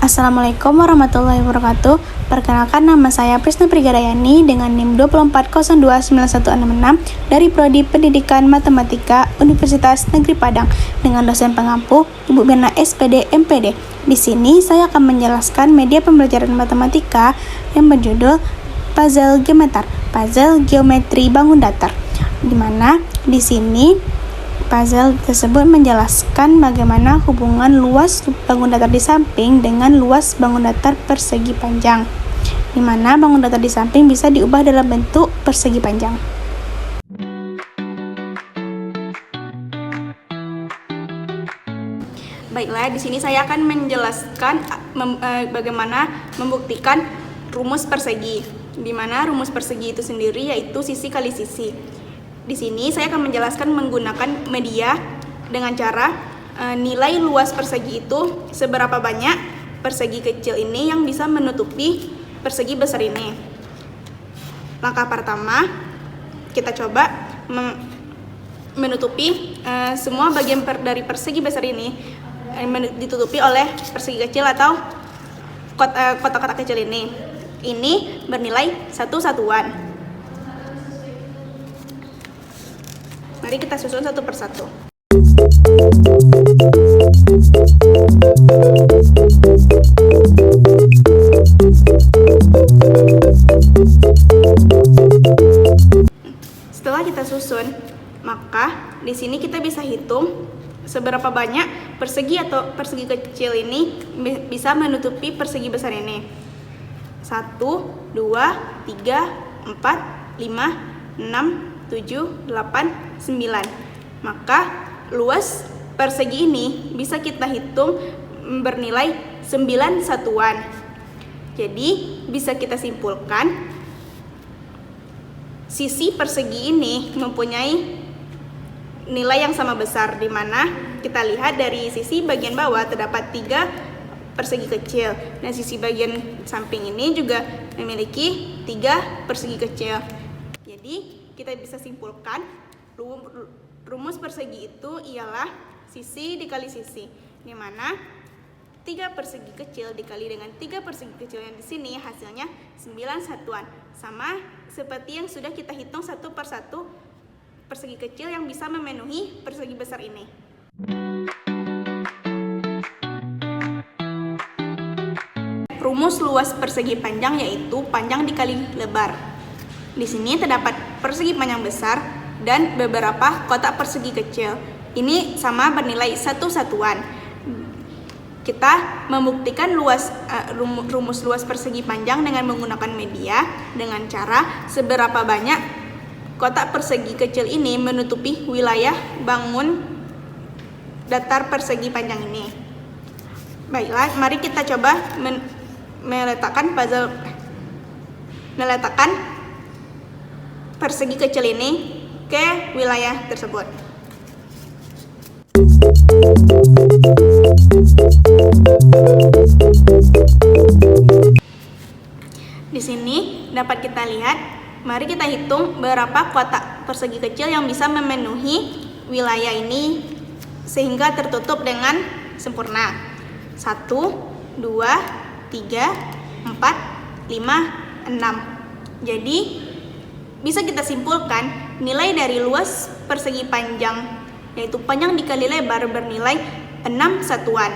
Assalamualaikum warahmatullahi wabarakatuh. Perkenalkan, nama saya Prisna Prigadayani dengan NIM 2402916 dari Prodi Pendidikan Matematika Universitas Negeri Padang dengan dosen pengampu Ibu Mirna SPD MPD. Di sini saya akan menjelaskan media pembelajaran matematika yang berjudul Puzzle Geometer, Puzzle Geometri Bangun Datar. Di mana di sini puzzle tersebut menjelaskan bagaimana hubungan luas bangun datar di samping dengan luas bangun datar persegi panjang, di mana bangun datar di samping bisa diubah dalam bentuk persegi panjang. Baiklah, di sini saya akan menjelaskan bagaimana membuktikan rumus persegi, di mana rumus persegi itu sendiri yaitu sisi kali sisi. Di sini saya akan menjelaskan menggunakan media dengan cara nilai luas persegi itu seberapa banyak persegi kecil ini yang bisa menutupi persegi besar ini. Langkah pertama, kita coba menutupi semua bagian dari persegi besar ini ditutupi oleh persegi kecil atau kotak-kotak kecil ini. Ini bernilai 1 satuan. Mari kita susun satu persatu. Setelah kita susun, maka di sini kita bisa hitung seberapa banyak persegi atau persegi kecil ini bisa menutupi persegi besar ini. 1, 2, 3, 4, 5, 6, 7, 8, 9. Maka luas persegi ini bisa kita hitung bernilai 9 satuan. Jadi bisa kita simpulkan sisi persegi ini mempunyai nilai yang sama besar, di mana kita lihat dari sisi bagian bawah terdapat 3 persegi kecil dan sisi bagian samping ini juga memiliki 3 persegi kecil. Jadi kita bisa simpulkan rumus persegi itu ialah sisi dikali sisi, di mana 3 persegi kecil dikali dengan 3 persegi kecil yang di sini hasilnya 9 satuan. Sama seperti yang sudah kita hitung satu persatu persegi kecil yang bisa memenuhi persegi besar ini. Rumus luas persegi panjang yaitu panjang dikali lebar. Di sini terdapat persegi panjang besar dan beberapa kotak persegi kecil. Ini sama bernilai 1 satuan. Kita membuktikan rumus luas persegi panjang dengan menggunakan media dengan cara seberapa banyak kotak persegi kecil ini menutupi wilayah bangun datar persegi panjang ini. Baiklah, mari kita coba meletakkan persegi kecil ini ke wilayah tersebut. Di sini dapat kita lihat, mari kita hitung berapa kotak persegi kecil yang bisa memenuhi wilayah ini sehingga tertutup dengan sempurna. 1, 2, 3, 4, 5, 6. Jadi bisa kita simpulkan nilai dari luas persegi panjang yaitu panjang dikali lebar bernilai 6 satuan.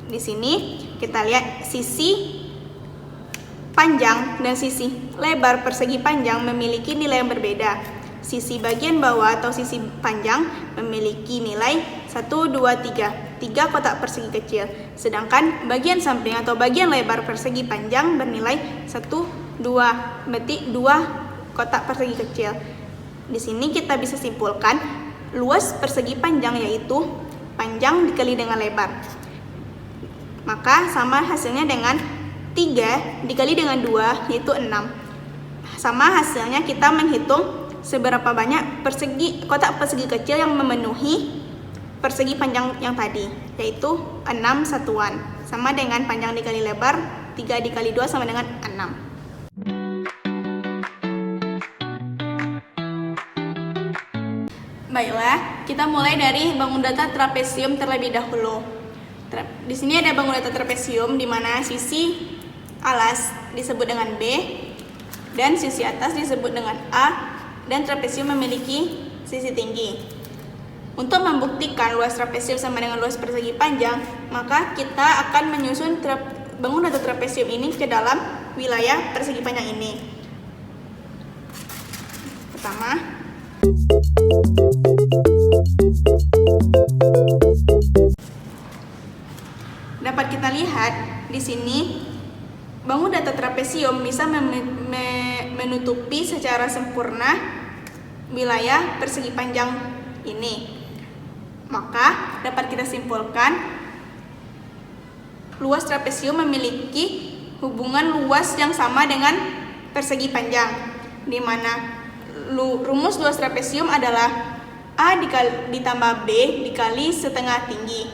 Di sini kita lihat sisi panjang dan sisi lebar persegi panjang memiliki nilai yang berbeda. Sisi bagian bawah atau sisi panjang memiliki nilai 1, 2, 3 kotak persegi kecil. Sedangkan bagian samping atau bagian lebar persegi panjang bernilai 1, 2, berarti 2 kotak persegi kecil. Di sini kita bisa simpulkan luas persegi panjang yaitu panjang dikali dengan lebar. Maka sama hasilnya dengan 3 dikali dengan 2 yaitu 6. Sama hasilnya kita menghitung seberapa banyak kotak persegi kecil yang memenuhi persegi panjang yang tadi, yaitu 6 satuan. Sama dengan panjang dikali lebar, 3 dikali 2 sama dengan 6. Baiklah, kita mulai dari bangun datar trapesium terlebih dahulu. Di sini ada bangun datar trapesium di mana sisi alas disebut dengan B dan sisi atas disebut dengan A, dan trapesium memiliki sisi tinggi. Untuk membuktikan luas trapesium sama dengan luas persegi panjang, maka kita akan menyusun bangun datar trapesium ini ke dalam wilayah persegi panjang ini. Pertama, dapat kita lihat di sini bangun datar trapesium bisa menutupi secara sempurna wilayah persegi panjang ini. Maka dapat kita simpulkan luas trapesium memiliki hubungan luas yang sama dengan persegi panjang, di mana rumus luas trapesium adalah A ditambah B dikali setengah tinggi,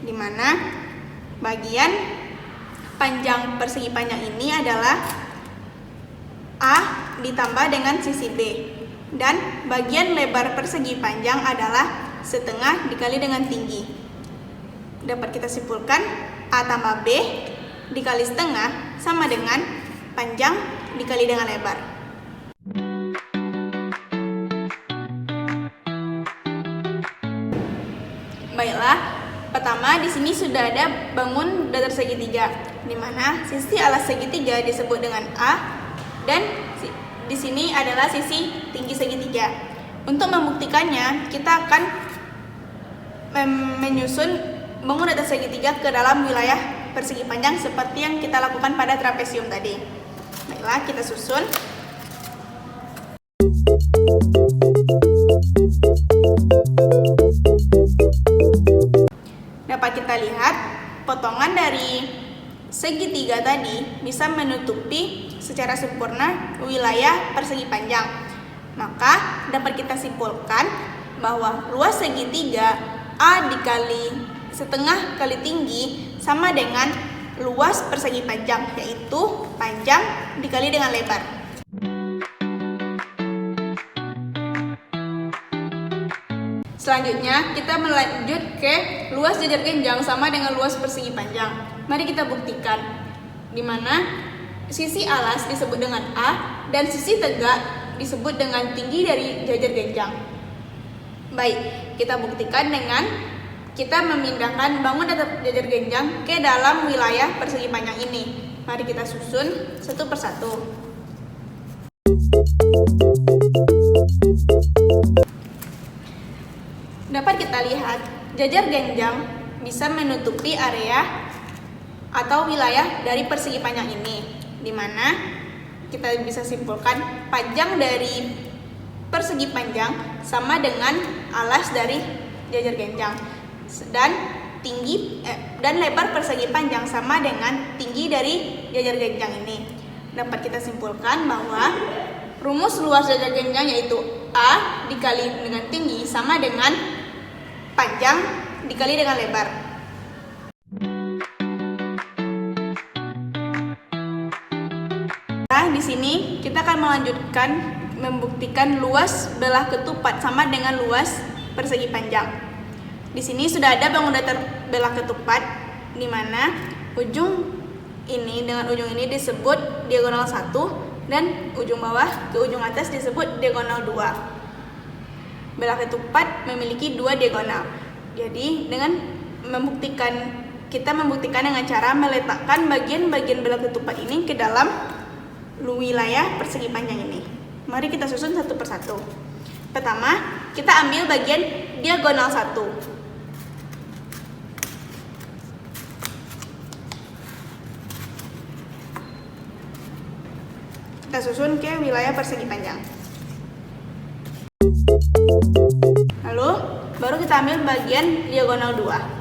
di mana bagian panjang persegi panjang ini adalah A ditambah dengan sisi B, dan bagian lebar persegi panjang adalah setengah dikali dengan tinggi. Dapat kita simpulkan A tambah B dikali setengah sama dengan panjang dikali dengan lebar. Baiklah, pertama di sini sudah ada bangun datar segitiga, di mana sisi alas segitiga disebut dengan A dan di sini adalah sisi tinggi segitiga. Untuk membuktikannya, kita akan menyusun bangun datar segitiga ke dalam wilayah persegi panjang seperti yang kita lakukan pada trapesium tadi. Baiklah, kita susun. Dapat kita lihat potongan dari segitiga tadi bisa menutupi secara sempurna wilayah persegi panjang. Maka dapat kita simpulkan bahwa luas segitiga A dikali setengah kali tinggi sama dengan luas persegi panjang, yaitu panjang dikali dengan lebar. Selanjutnya kita melanjut ke luas jajar genjang sama dengan luas persegi panjang. Mari kita buktikan, di mana sisi alas disebut dengan A dan sisi tegak disebut dengan tinggi dari jajar genjang. Baik, kita buktikan dengan kita memindahkan bangun datar jajar genjang ke dalam wilayah persegi panjang ini. Mari kita susun satu persatu. Dapat kita lihat jajar genjang bisa menutupi area atau wilayah dari persegi panjang ini, di mana kita bisa simpulkan panjang dari persegi panjang sama dengan alas dari jajar genjang, dan tinggi dan lebar persegi panjang sama dengan tinggi dari jajar genjang ini. Dapat kita simpulkan bahwa rumus luas jajar genjang yaitu A dikali dengan tinggi sama dengan panjang dikali dengan lebar. Nah, di sini kita akan melanjutkan membuktikan luas belah ketupat sama dengan luas persegi panjang. Di sini sudah ada bangun datar belah ketupat, di mana ujung ini dengan ujung ini disebut diagonal 1 dan ujung bawah ke ujung atas disebut diagonal 2. Belah ketupat memiliki 2 diagonal. Jadi kita membuktikan dengan cara meletakkan bagian-bagian belah ketupat ini ke dalam wilayah persegi panjang ini. Mari kita susun satu persatu. Pertama, kita ambil bagian diagonal 1. Kita susun ke wilayah persegi panjang. Lalu baru kita ambil bagian diagonal 2.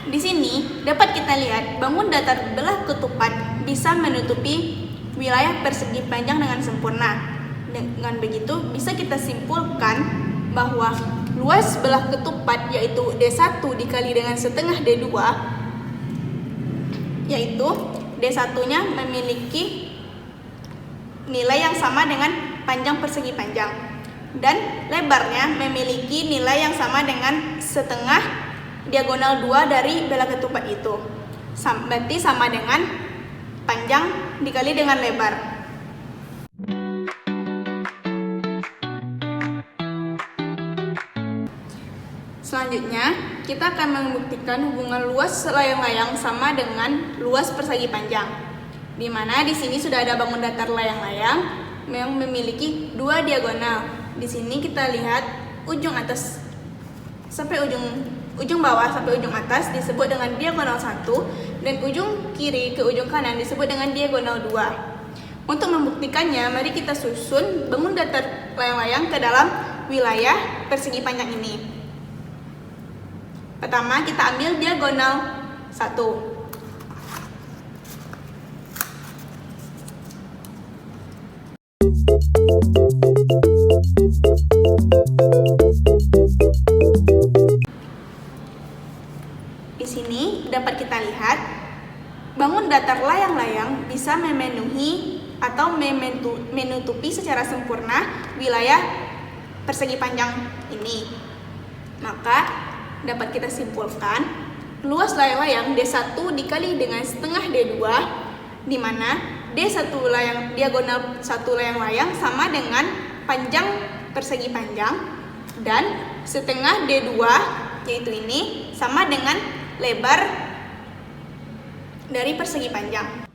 Di sini dapat kita lihat bangun datar belah ketupat bisa menutupi wilayah persegi panjang dengan sempurna. Dengan begitu bisa kita simpulkan bahwa luas belah ketupat yaitu D1 dikali dengan setengah D2, yaitu D1-nya memiliki nilai yang sama dengan panjang persegi panjang. Dan lebarnya memiliki nilai yang sama dengan setengah diagonal 2 dari bilah ketupat itu. Berarti sama dengan panjang dikali dengan lebar. Selanjutnya, kita akan membuktikan hubungan luas layang-layang sama dengan luas persegi panjang. Di mana di sini sudah ada bangun datar layang-layang yang memiliki dua diagonal. Di sini kita lihat ujung atas sampai ujung bawah sampai ujung atas disebut dengan diagonal 1 dan ujung kiri ke ujung kanan disebut dengan diagonal 2. Untuk membuktikannya, mari kita susun bangun datar layang-layang ke dalam wilayah persegi panjang ini. Pertama, kita ambil diagonal 1. Di sini dapat kita lihat bangun datar layang-layang bisa memenuhi atau menutupi secara sempurna wilayah persegi panjang ini. Maka dapat kita simpulkan luas layang-layang D1 dikali dengan setengah D2, di mana D1 diagonal 1 layang-layang sama dengan panjang persegi panjang dan setengah D2 yaitu ini sama dengan lebar dari persegi panjang.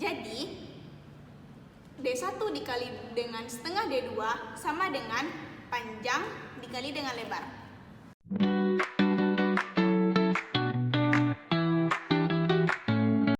Jadi D1 dikali dengan setengah D2 sama dengan panjang dikali dengan lebar.